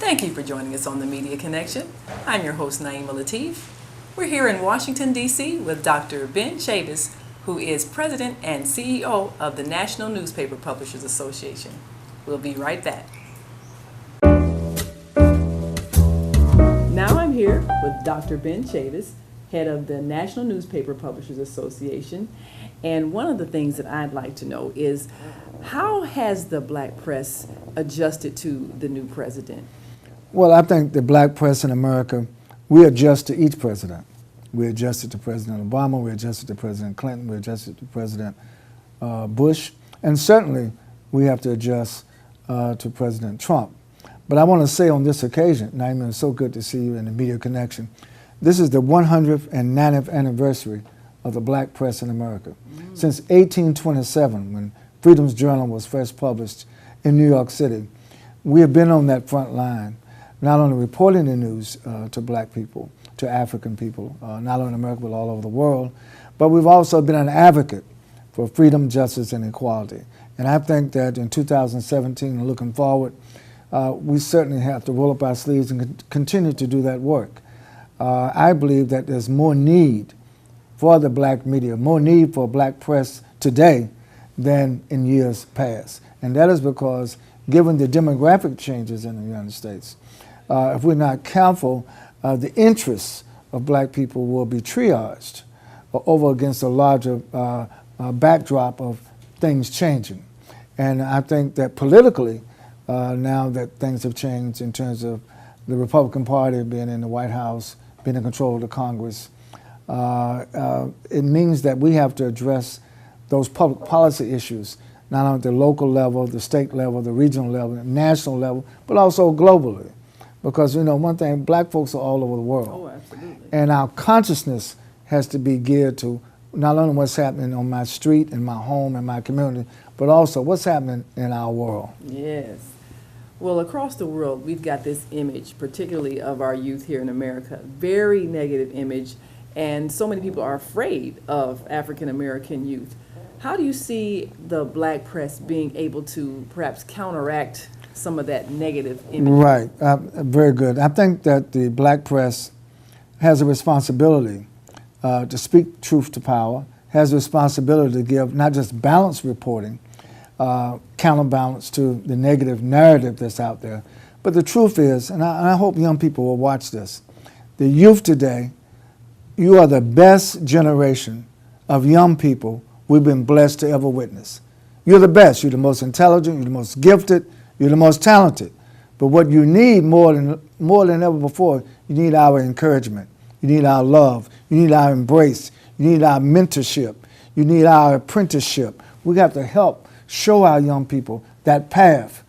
Thank you for joining us on the Media Connection. I'm your host, Naima Latif. We're here in Washington, D.C. with Dr. Ben Chavis, who is President and CEO of the National Newspaper Publishers Association. We'll be right back. Now I'm here with Dr. Ben Chavis, head of the National Newspaper Publishers Association. And one of the things that I'd like to know is, how has the black press adjusted to the new president? Well, I think the black press in America, we adjust to each president. We adjusted to President Obama, we adjusted to President Clinton, we adjusted to President Bush, and certainly we have to adjust to President Trump. But I want to say on this occasion, Naima, it's so good to see you in the Media Connection. This is the 190th anniversary of the black press in America. Since 1827, when Freedom's Journal was first published in New York City, we have been on that front line, not only reporting the news to black people, to African people, not only in America but all over the world, but we've also been an advocate for freedom, justice, and equality. And I think that in 2017 and looking forward, we certainly have to roll up our sleeves and continue to do that work. I believe that there's more need for the black media, more need for black press today than in years past. And that is because, given the demographic changes in the United States, if we're not careful, the interests of black people will be triaged over against a larger backdrop of things changing. And I think that politically, now that things have changed in terms of the Republican Party being in the White House, being in control of the Congress, it means that we have to address those public policy issues, not only at the local level, the state level, the regional level, the national level, but also globally. Because, you know, one thing, black folks are all over the world. Oh, absolutely. And our consciousness has to be geared to not only what's happening on my street, in my home, in my community, but also what's happening in our world. Yes. Well, across the world, we've got this image, particularly of our youth here in America, very negative image, and so many people are afraid of African American youth. How do you see the black press being able to perhaps counteract some of that negative image? Right, very good. I think that the black press has a responsibility to speak truth to power, has a responsibility to give not just balanced reporting, counterbalance to the negative narrative that's out there, but the truth is, and I hope young people will watch this, the youth today, you are the best generation of young people we've been blessed to ever witness. You're the best, you're the most intelligent, you're the most gifted, you're the most talented. But what you need more than ever before, you need our encouragement. You need our love. You need our embrace. You need our mentorship. You need our apprenticeship. We have to help show our young people that path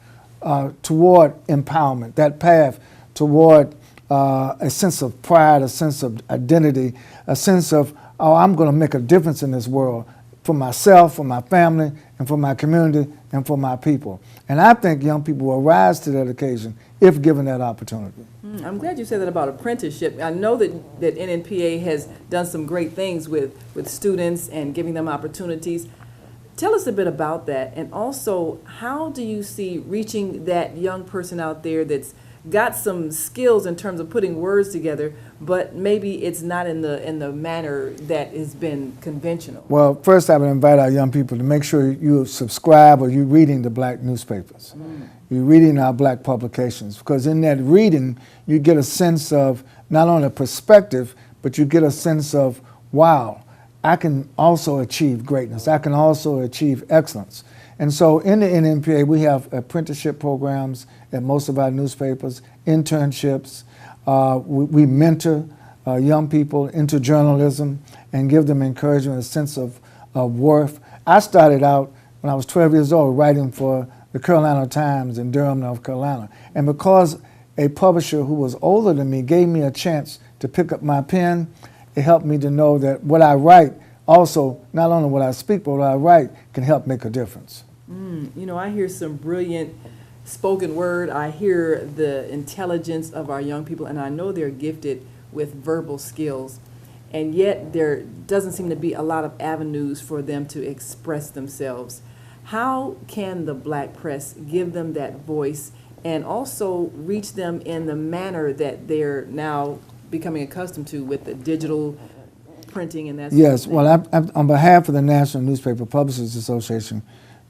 toward empowerment, that path toward a sense of pride, a sense of identity, a sense of, oh, I'm going to make a difference in this world for myself, for my family, and for my community, and for my people. And I think young people will rise to that occasion if given that opportunity. I'm glad you said that about apprenticeship. I know that NNPA has done some great things with students and giving them opportunities. Tell us a bit about that, and also, how do you see reaching that young person out there that's got some skills in terms of putting words together, but maybe it's not in the manner that has been conventional? Well, first I would invite our young people to make sure you subscribe or you're reading the black newspapers. You're reading our black publications, because in that reading you get a sense of not only a perspective, but you get a sense of, wow, I can also achieve greatness. I can also achieve excellence. And so in the NNPA, we have apprenticeship programs at most of our newspapers, internships. We mentor young people into journalism and give them encouragement, a sense of worth. I started out when I was 12 years old writing for the Carolina Times in Durham, North Carolina. And because a publisher who was older than me gave me a chance to pick up my pen, it helped me to know that what I write also, not only what I speak, but what I write can help make a difference. You know, I hear some brilliant spoken word. I hear the intelligence of our young people, and I know they're gifted with verbal skills. And yet there doesn't seem to be a lot of avenues for them to express themselves. How can the black press give them that voice and also reach them in the manner that they're now becoming accustomed to with the digital printing and that sort Yes, of thing? well, on behalf of the National Newspaper Publishers Association,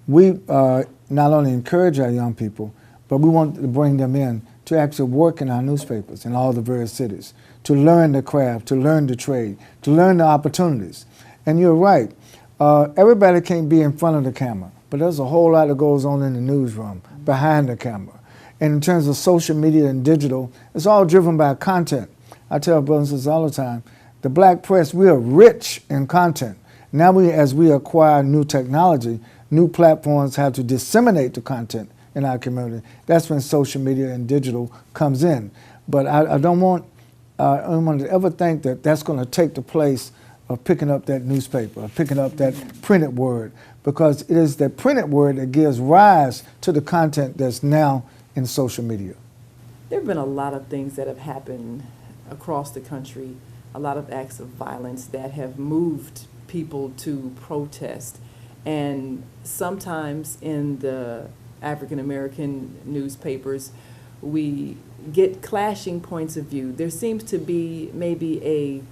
we not only encourage our young people, but we want to bring them in to actually work in our newspapers in all the various cities, to learn the craft, to learn the trade, to learn the opportunities. And you're right, everybody can't be in front of the camera, but there's a whole lot that goes on in the newsroom, behind the camera. And in terms of social media and digital, it's all driven by content. I tell brothers and sisters all the time, the black press, we are rich in content. Now as we acquire new technology, new platforms have to disseminate the content in our community. That's when social media and digital comes in. But I don't want anyone to ever think that that's going to take the place of picking up that newspaper, or picking up that printed word, because it is the printed word that gives rise to the content that's now in social media. There have been a lot of things that have happened across the country, a lot of acts of violence that have moved people to protest. And sometimes in the African American newspapers, we get clashing points of view. There seems to be maybe a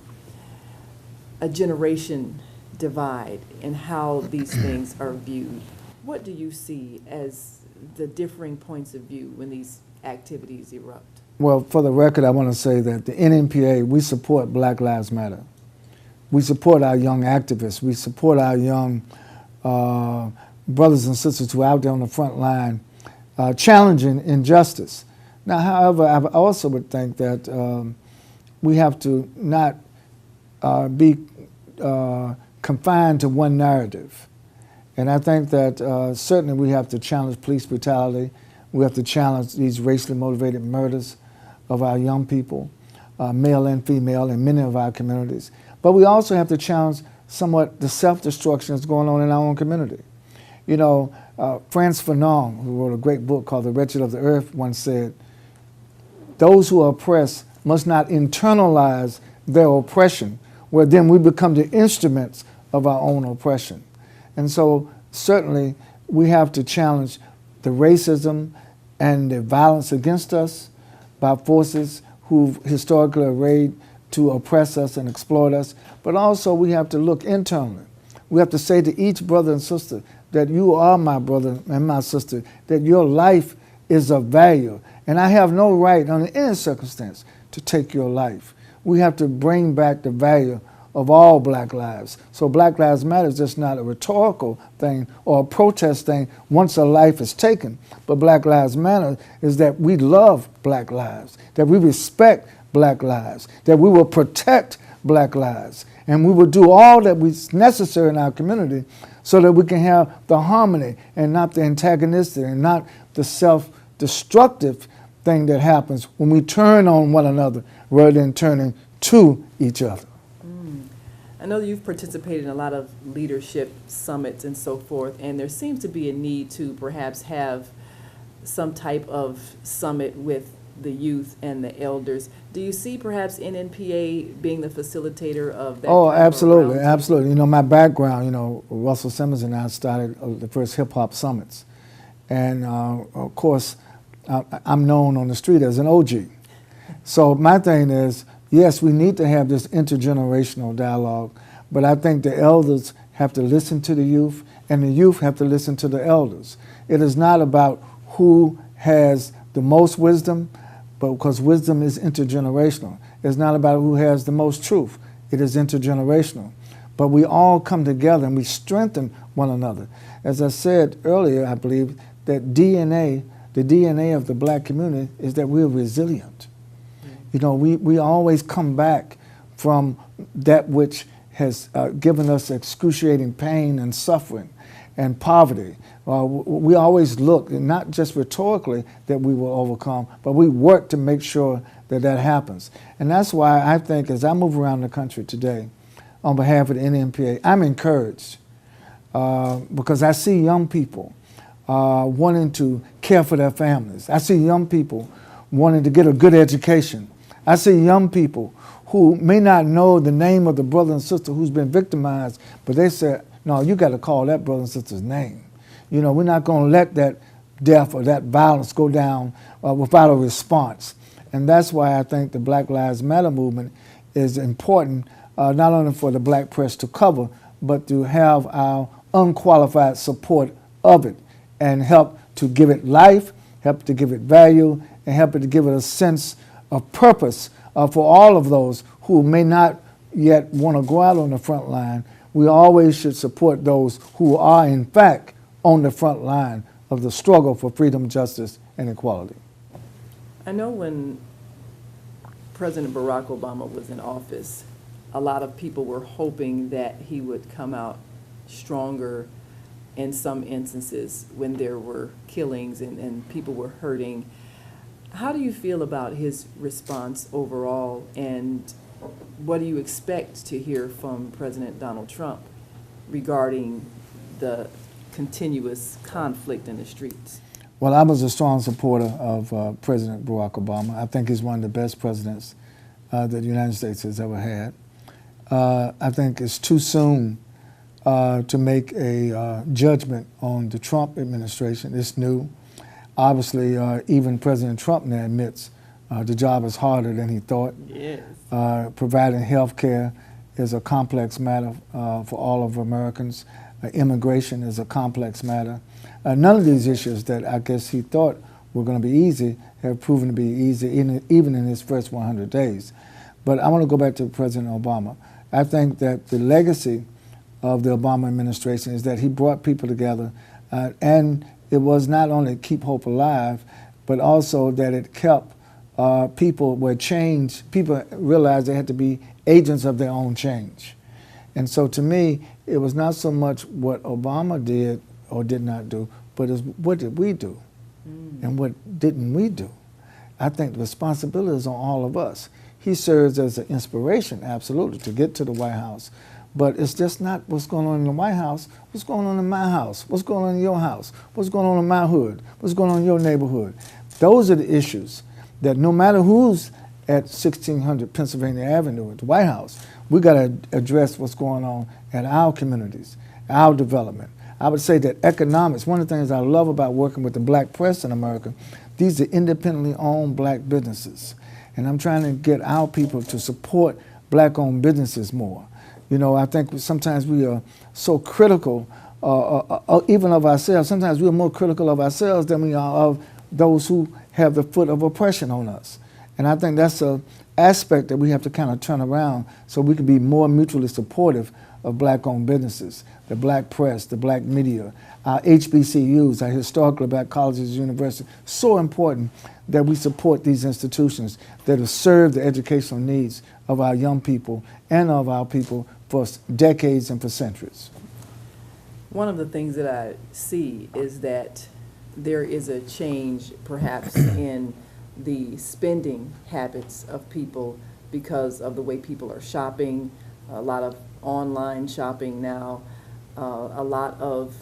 generation divide in how these things are viewed. What do you see as the differing points of view when these activities erupt? Well, for the record, I want to say that the NNPA, we support Black Lives Matter. We support our young activists. We support our young brothers and sisters who are out there on the front line challenging injustice. Now, however, I also would think that we have to not be confined to one narrative. And I think that certainly we have to challenge police brutality. We have to challenge these racially motivated murders of our young people, male and female, in many of our communities. But we also have to challenge somewhat the self-destruction that's going on in our own community. You know, Frantz Fanon, who wrote a great book called The Wretched of the Earth, once said, those who are oppressed must not internalize their oppression, where then we become the instruments of our own oppression. And so certainly we have to challenge the racism and the violence against us by forces who've historically arrayed to oppress us and exploit us. But also we have to look internally. We have to say to each brother and sister that you are my brother and my sister, that your life is of value. And I have no right under any circumstance to take your life. We have to bring back the value of all black lives. So Black Lives Matter is just not a rhetorical thing or a protest thing once a life is taken. But Black Lives Matter is that we love black lives, that we respect black lives, that we will protect black lives, and we will do all that is necessary in our community so that we can have the harmony and not the antagonistic and not the self-destructive thing that happens when we turn on one another rather than turning to each other. I know you've participated in a lot of leadership summits and so forth, and there seems to be a need to perhaps have some type of summit with the youth and the elders. Do you see perhaps NNPA being the facilitator of that? Oh, absolutely, round? absolutely. You know, my background, you know, Russell Simmons and I started the first hip-hop summits. And, of course, I'm known on the street as an OG. So my thing is, yes, we need to have this intergenerational dialogue, but I think the elders have to listen to the youth, and the youth have to listen to the elders. It is not about who has the most wisdom, but because wisdom is intergenerational. It's not about who has the most truth. It is intergenerational. But we all come together and we strengthen one another. As I said earlier, I believe that DNA, the DNA of the black community is that we're resilient. You know, we always come back from that which has given us excruciating pain and suffering and poverty. We always look, not just rhetorically that we will overcome, but we work to make sure that that happens. And that's why I think as I move around the country today, on behalf of the NNPA, I'm encouraged because I see young people wanting to care for their families. I see young people wanting to get a good education. I see young people who may not know the name of the brother and sister who's been victimized, but they say, no, you got to call that brother and sister's name. You know, we're not going to let that death or that violence go down without a response. And that's why I think the Black Lives Matter movement is important, not only for the black press to cover, but to have our unqualified support of it and help to give it life, help to give it value, and help it to give it a sense of purpose for all of those who may not yet want to go out on the front line. We always should support those who are, in fact, on the front line of the struggle for freedom, justice, and equality. I know when President Barack Obama was in office, a lot of people were hoping that he would come out stronger in some instances when there were killings and people were hurting. How do you feel about his response overall, and what do you expect to hear from President Donald Trump regarding the continuous conflict in the streets? Well, I was a strong supporter of President Barack Obama. I think he's one of the best presidents that the United States has ever had. I think it's too soon to make a judgment on the Trump administration. It's new. Obviously, even President Trump now admits the job is harder than he thought. Yes. Providing health care is a complex matter for all of Americans. Immigration is a complex matter. None of these issues that I guess he thought were going to be easy have proven to be easy, even in his first 100 days. But I want to go back to President Obama. I think that the legacy of the Obama administration is that he brought people together, and it was not only keep hope alive, but also that it kept people realized they had to be agents of their own change. And so to me, it was not so much what Obama did or did not do, but it's what did we do and what didn't we do. I think the responsibility is on all of us. He serves as an inspiration, absolutely, to get to the White House. But it's just not what's going on in the White House. What's going on in my house? What's going on in your house? What's going on in my hood? What's going on in your neighborhood? Those are the issues that no matter who's at 1600 Pennsylvania Avenue at the White House, we got to address what's going on at our communities, our development. I would say that economics, one of the things I love about working with the black press in America, these are independently owned black businesses. And I'm trying to get our people to support black-owned businesses more. You know, I think sometimes we are so critical, even of ourselves. Sometimes we are more critical of ourselves than we are of those who have the foot of oppression on us. And I think that's an aspect that we have to kind of turn around so we can be more mutually supportive of black-owned businesses, the black press, the black media, our HBCUs, our historically black colleges and universities. So important that we support these institutions that have served the educational needs of our young people and of our people for decades and for centuries. One of the things that I see is that there is a change perhaps in the spending habits of people because of the way people are shopping, a lot of online shopping now, a lot of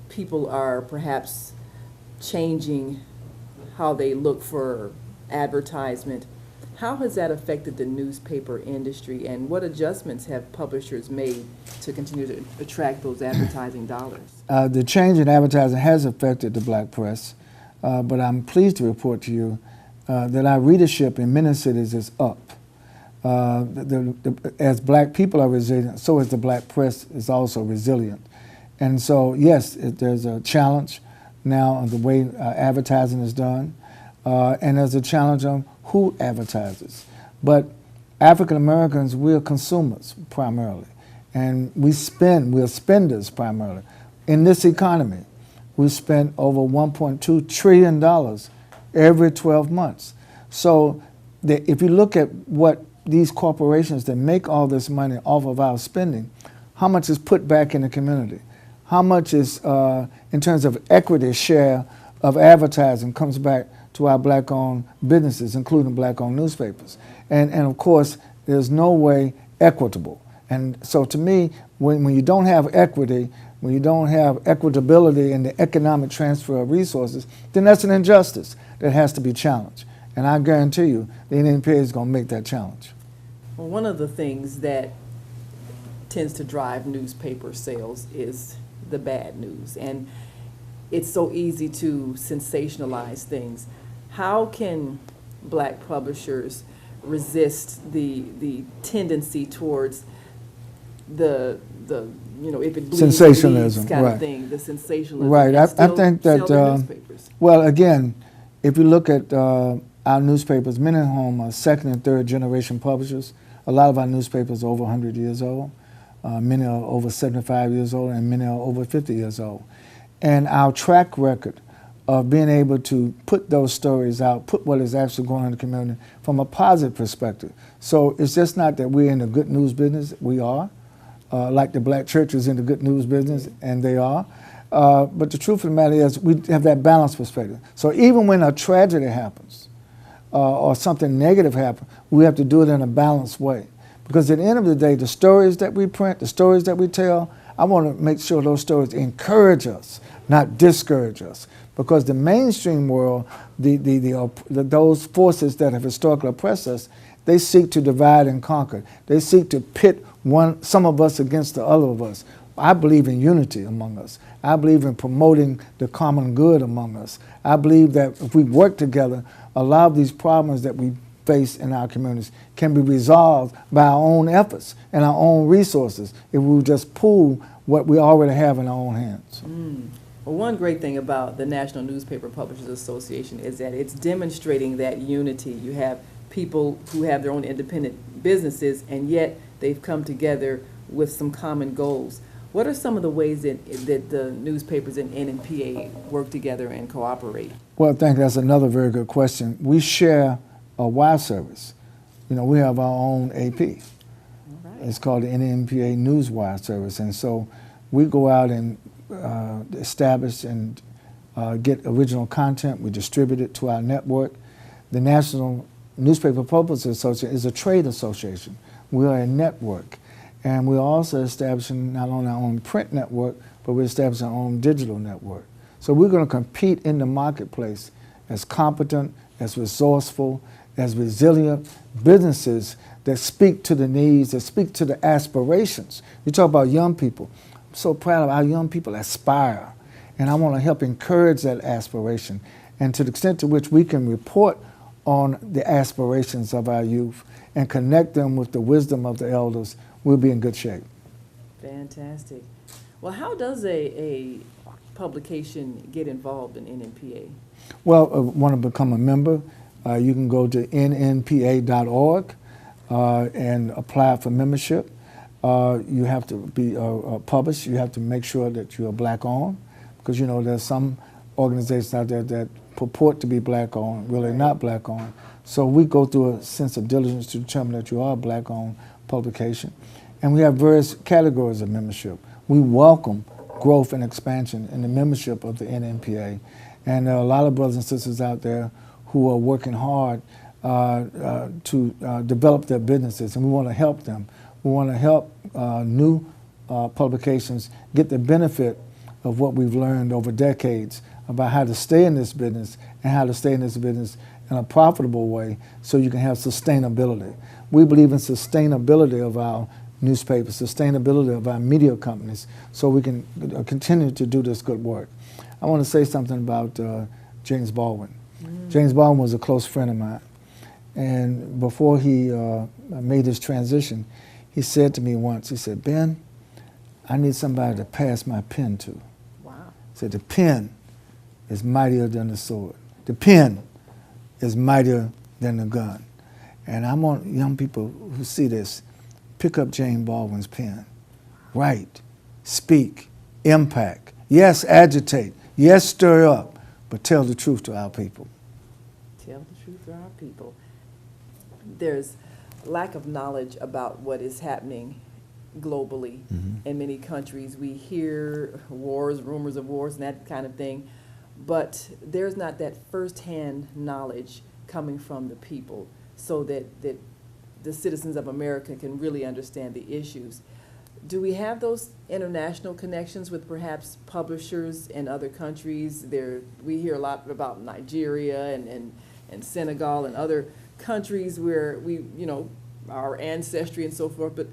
people are perhaps changing how they look for advertisement. How has that affected the newspaper industry, and what adjustments have publishers made to continue to attract those advertising dollars? The change in advertising has affected the black press, but I'm pleased to report to you that our readership in many cities is up. As black people are resilient, so is the black press is also resilient. And so, yes, there's a challenge now on the way advertising is done, and there's a challenge on who advertises. But African Americans, we're consumers primarily, and we're spenders primarily. In this economy, we spend over $1.2 trillion every 12 months. So if you look at what these corporations that make all this money off of our spending, how much is put back in the community? How much is, in terms of equity share of advertising, comes back to our black-owned businesses, including black-owned newspapers? And of course, there's no way equitable. And so to me, when you don't have equity, when you don't have equitability in the economic transfer of resources, then that's an injustice that has to be challenged. And I guarantee you, the NNPA is going to make that challenge. Well, one of the things that tends to drive newspaper sales is the bad news. And it's so easy to sensationalize things. How can black publishers resist the tendency towards the if it bleeds, it sensationalism, leads kind right. of thing, the sensationalism, Right. and I still think that, sell their newspapers? well, again, if you look at our newspapers, many of whom are second and third generation publishers, a lot of our newspapers are over 100 years old. Many are over 75 years old, and many are over 50 years old. And our track record of being able to put those stories out, put what is actually going on in the community from a positive perspective. So it's just not that we're in the good news business, we are. Like the black church is in the good news business, and they are. But the truth of the matter is we have that balanced perspective. So even when a tragedy happens or something negative happens, we have to do it in a balanced way. Because at the end of the day, the stories that we print, the stories that we tell, I want to make sure those stories encourage us, not discourage us. Because the mainstream world, those forces that have historically oppressed us, they seek to divide and conquer. They seek to pit some of us against the other of us. I believe in unity among us. I believe in promoting the common good among us. I believe that if we work together, a lot of these problems that we face in our communities can be resolved by our own efforts and our own resources if we just pool what we already have in our own hands. Well, one great thing about the National Newspaper Publishers Association is that it's demonstrating that unity. You have people who have their own independent businesses, and yet they've come together with some common goals. What are some of the ways that the newspapers and NNPA work together and cooperate? Well, I think that's another very good question. We share a wire service. You know, we have our own AP. Right. It's called the NNPA News Wire Service. And so we go out and establish and get original content. We distribute it to our network. The National Newspaper Publishers Association is a trade association. We are a network. And we're also establishing not only our own print network, but we're establishing our own digital network. So we're going to compete in the marketplace as competent, as resourceful, as resilient businesses that speak to the needs, that speak to the aspirations. You talk about young people. I'm so proud of our young people aspire. And I want to help encourage that aspiration. And to the extent to which we can report on the aspirations of our youth and connect them with the wisdom of the elders, we'll be in good shape. Fantastic. Well, how does a publication get involved in NNPA? Well, want to become a member, you can go to nnpa.org and apply for membership. You have to be published. You have to make sure that you're black-owned, because, you know, there's some organizations out there that purport to be black-owned, really not black-owned. So we go through a sense of diligence to determine that you are a black-owned publication. And we have various categories of membership. We welcome growth and expansion in the membership of the NNPA. And there are a lot of brothers and sisters out there who are working hard to develop their businesses, and we want to help them. We want to help new publications get the benefit of what we've learned over decades about how to stay in this business and how to stay in this business in a profitable way so you can have sustainability. We believe in sustainability of our newspapers, sustainability of our media companies, so we can continue to do this good work. I want to say something about James Baldwin. James Baldwin was a close friend of mine. And before he made his transition, he said to me once, he said, "Ben, I need somebody to pass my pen to." Wow. He said, "The pen is mightier than the sword. The pen is mightier than the gun." And I want young people who see this, pick up James Baldwin's pen. Write, speak, impact. Yes, agitate. Yes, stir up, but tell the truth to our people. Tell the truth to our people. There's lack of knowledge about what is happening globally in many countries. We hear wars, rumors of wars, and that kind of thing, but there's not that firsthand knowledge coming from the people so that the citizens of America can really understand the issues. Do we have those international connections with perhaps publishers in other countries? We hear a lot about Nigeria and Senegal and other countries where we, our ancestry and so forth, but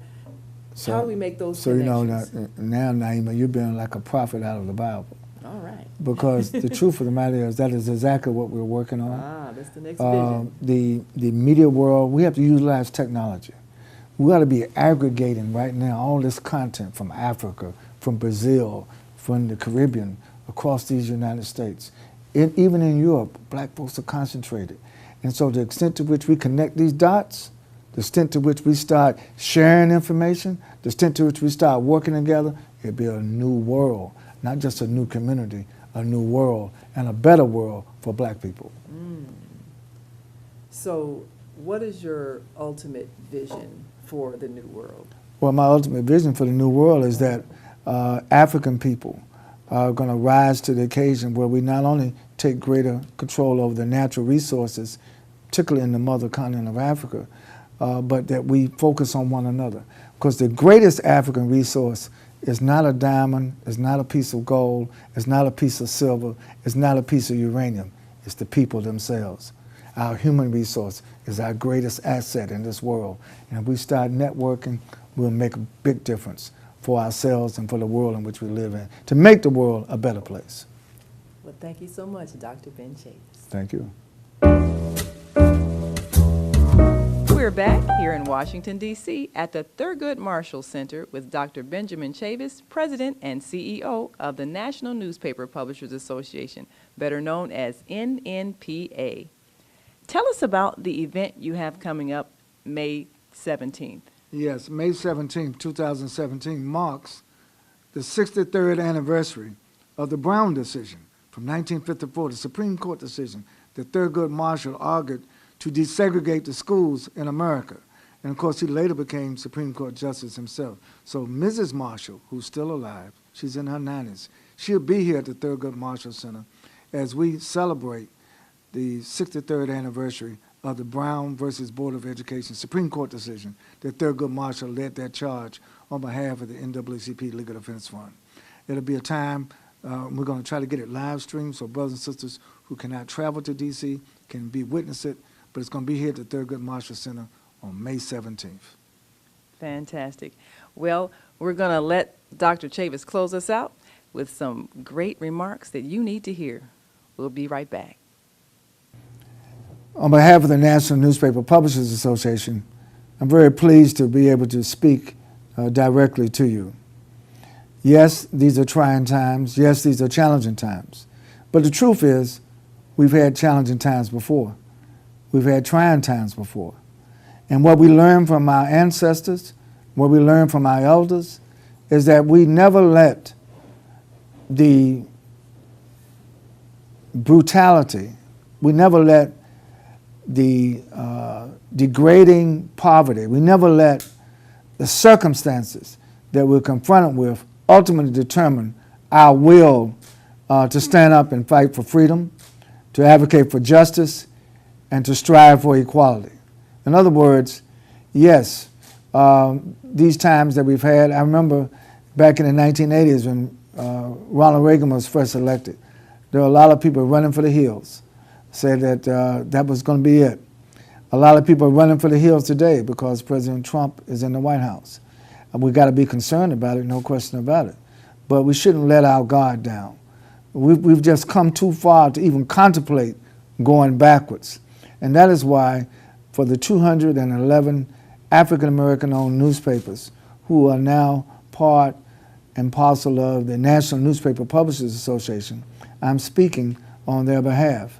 how do we make those connections? So, now, Naima, you've been like a prophet out of the Bible. All right. because the truth of the matter is that is exactly what we're working on. That's the next vision. The media world, we have to utilize technology. We ought to be aggregating right now all this content from Africa, from Brazil, from the Caribbean, across these United States. Even in Europe, black folks are concentrated. And so the extent to which we connect these dots, the extent to which we start sharing information, the extent to which we start working together, it'll be a new world, not just a new community, a new world, and a better world for black people. So what is your ultimate vision for the new world? Well, my ultimate vision for the new world is that African people are going to rise to the occasion where we not only take greater control over the natural resources, particularly in the mother continent of Africa, but that we focus on one another. Because the greatest African resource is not a diamond, it's not a piece of gold, it's not a piece of silver, it's not a piece of uranium, it's the people themselves. Our human resource is our greatest asset in this world. And if we start networking, we'll make a big difference for ourselves and for the world in which we live in, to make the world a better place. Well, thank you so much, Dr. Ben Chavis. Thank you. We're back here in Washington, D.C. at the Thurgood Marshall Center with Dr. Benjamin Chavis, President and CEO of the National Newspaper Publishers Association, better known as NNPA. Tell us about the event you have coming up May 17th. Yes, May 17th, 2017 marks the 63rd anniversary of the Brown decision from 1954, the Supreme Court decision that Thurgood Marshall argued to desegregate the schools in America. And of course, he later became Supreme Court Justice himself. So Mrs. Marshall, who's still alive, she's in her 90s, she'll be here at the Thurgood Marshall Center as we celebrate the 63rd anniversary of the Brown versus Board of Education Supreme Court decision that Thurgood Marshall led that charge on behalf of the NAACP Legal Defense Fund. It'll be a time, we're going to try to get it live streamed so brothers and sisters who cannot travel to D.C. can be witness it, but it's going to be here at the Thurgood Marshall Center on May 17th. Fantastic. Well, we're going to let Dr. Chavis close us out with some great remarks that you need to hear. We'll be right back. On behalf of the National Newspaper Publishers Association, I'm very pleased to be able to speak directly to you. Yes, these are trying times. Yes, these are challenging times. But the truth is, we've had challenging times before. We've had trying times before. And what we learned from our ancestors, what we learned from our elders, is that we never let the brutality, we never let the degrading poverty, we never let the circumstances that we're confronted with ultimately determine our will to stand up and fight for freedom, to advocate for justice, and to strive for equality. In other words, yes, these times that we've had, I remember back in the 1980s when Ronald Reagan was first elected, there were a lot of people running for the hills, said that that was going to be it. A lot of people are running for the hills today because President Trump is in the White House. And we've got to be concerned about it, no question about it. But we shouldn't let our guard down. We've just come too far to even contemplate going backwards. And that is why for the 211 African-American owned newspapers who are now part and parcel of the National Newspaper Publishers Association, I'm speaking on their behalf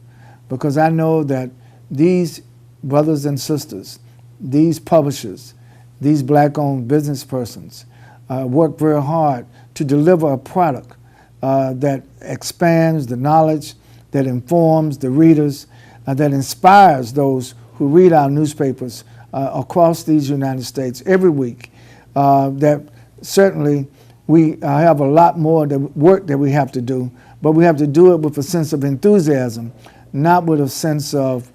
because I know that these brothers and sisters, these publishers, these black-owned business persons work very hard to deliver a product that expands the knowledge, that informs the readers, that inspires those who read our newspapers across these United States every week. That certainly we have a lot more work that we have to do, but we have to do it with a sense of enthusiasm, not with a sense of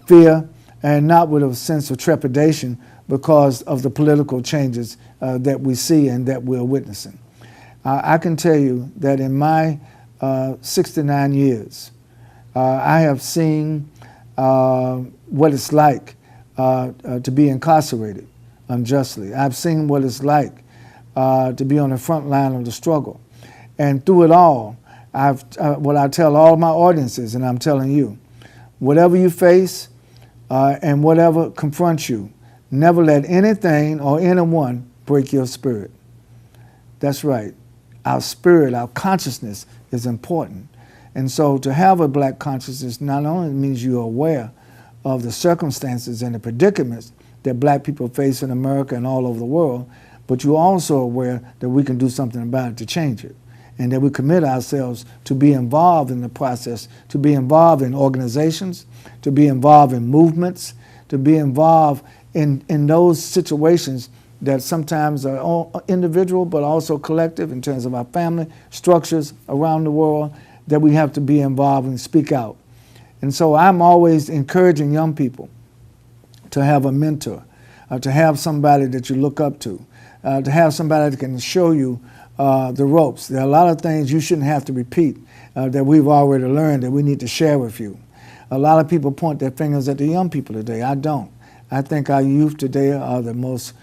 fear and not with a sense of trepidation because of the political changes that we see and that we're witnessing. I can tell you that in my 69 years, I have seen what it's like to be incarcerated unjustly. I've seen what it's like to be on the front line of the struggle. And through it all, What I tell all my audiences, and I'm telling you, whatever you face and whatever confronts you, never let anything or anyone break your spirit. That's right. Our spirit, our consciousness is important. And so to have a black consciousness not only means you're aware of the circumstances and the predicaments that black people face in America and all over the world, but you're also aware that we can do something about it to change it, and that we commit ourselves to be involved in the process, to be involved in organizations, to be involved in movements, to be involved in those situations that sometimes are all individual but also collective in terms of our family structures around the world, that we have to be involved and speak out. And so I'm always encouraging young people to have a mentor, to have somebody that you look up to have somebody that can show you the ropes. There are a lot of things you shouldn't have to repeat that we've already learned that we need to share with you. A lot of people point their fingers at the young people today. I don't. I think our youth today are the most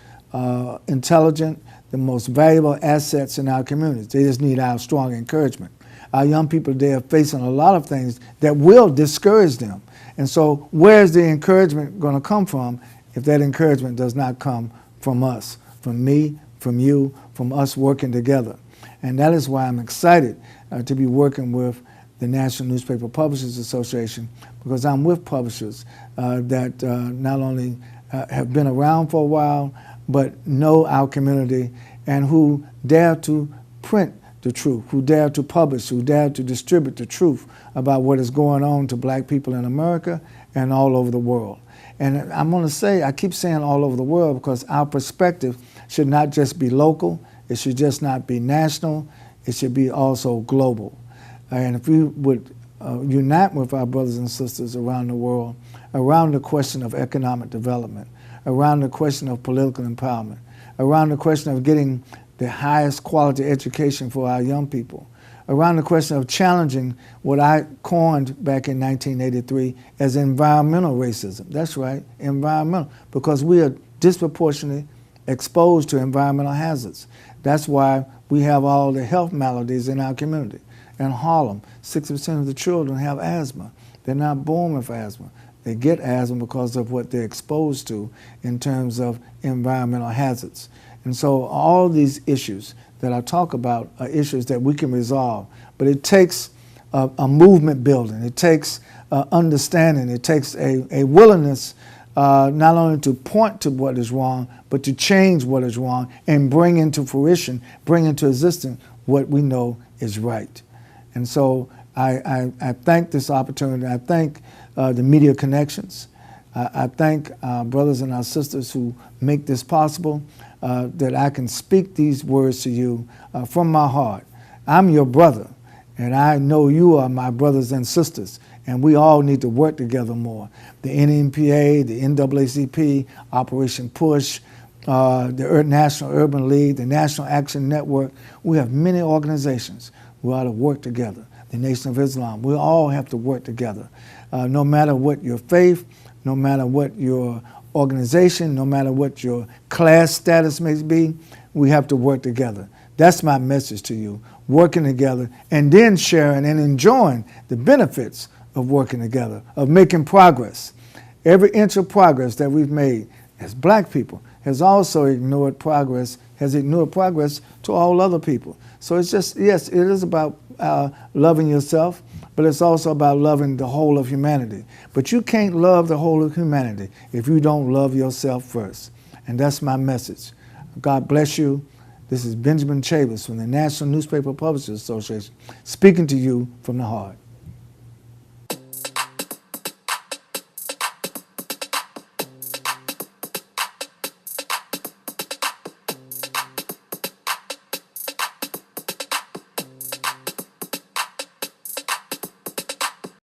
intelligent, the most valuable assets in our communities. They just need our strong encouragement. Our young people today are facing a lot of things that will discourage them. And so where's the encouragement going to come from if that encouragement does not come from us, from me, from you, from us working together? And that is why I'm excited to be working with the National Newspaper Publishers Association, because I'm with publishers that not only have been around for a while, but know our community and who dare to print the truth, who dare to publish, who dare to distribute the truth about what is going on to black people in America and all over the world. And I'm going to say, I keep saying all over the world because our perspective should not just be local, it should just not be national, it should be also global. And if we would unite with our brothers and sisters around the world, around the question of economic development, around the question of political empowerment, around the question of getting the highest quality education for our young people, around the question of challenging what I coined back in 1983 as environmental racism. That's right, environmental, because we are disproportionately exposed to environmental hazards. That's why we have all the health maladies in our community. In Harlem, 60% of the children have asthma. They're not born with asthma. They get asthma because of what they're exposed to in terms of environmental hazards. And so all these issues that I talk about are issues that we can resolve, but it takes a movement building, it takes understanding, it takes a willingness not only to point to what is wrong, but to change what is wrong and bring into fruition, bring into existence what we know is right. And so I thank this opportunity. I thank the media connections. I thank our brothers and our sisters who make this possible, that I can speak these words to you from my heart. I'm your brother, and I know you are my brothers and sisters, and we all need to work together more. The NNPA, the NAACP, Operation Push, the National Urban League, the National Action Network, we have many organizations. We ought to work together. The Nation of Islam, we all have to work together. No matter what your faith, no matter what your organization, no matter what your class status may be, we have to work together. That's my message to you, working together and then sharing and enjoying the benefits of working together, of making progress. Every inch of progress that we've made as black people has also ignored progress to all other people. So it's just, yes, it is about loving yourself, but it's also about loving the whole of humanity. But you can't love the whole of humanity if you don't love yourself first. And that's my message. God bless you. This is Benjamin Chavis from the National Newspaper Publishers Association, speaking to you from the heart.